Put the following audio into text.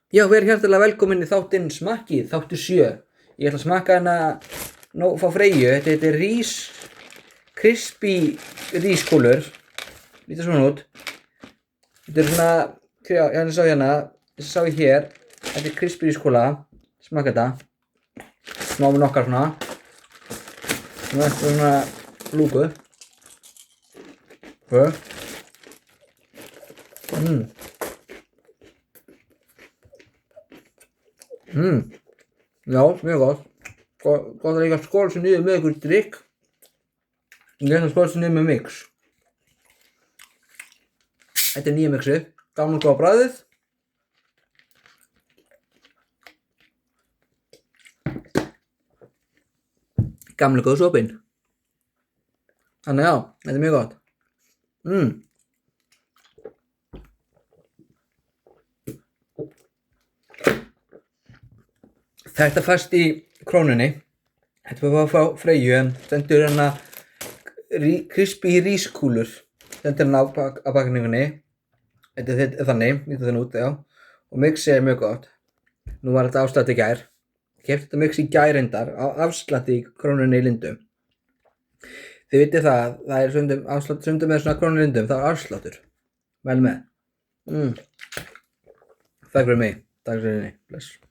Já, verið hjartalega velkomin í þáttinn smakkið, þáttur 7. Ég ætla að smakka fá Freyju. Þetta er crispy rískúlur. Lítið svona út. Þetta er svona, ég sá hér. Þetta er crispy rískúla. Smakka þetta. Smá með nokkar svona. Svona lúku. Já, mjög gott. Gott að líka skóla sér niður með einhver drykk. Ég ætla að skóla sér niður með mix. Þetta er nýja mixið. Gamla góða bragðið. Gamla góða sopinn. Þannig já, þetta er mjög gott. Þetta fæst í Krónunni. Þetta var að fá Freyju en stendur crispy rískúlur. Stendur á pakningunni. Þetta er þannig, lítið þannig út, já. Og mixið er mjög gott. Nú var þetta afslætt í gær. Keypti þetta mix í gær reyndar, á afslætti í Krónunni í Lindum. Þið vitið það er stundum með svona Krónunni í Lindum, það er afsláttur. Vel með. Takk fyrir mig, takk fyrir henni, bless.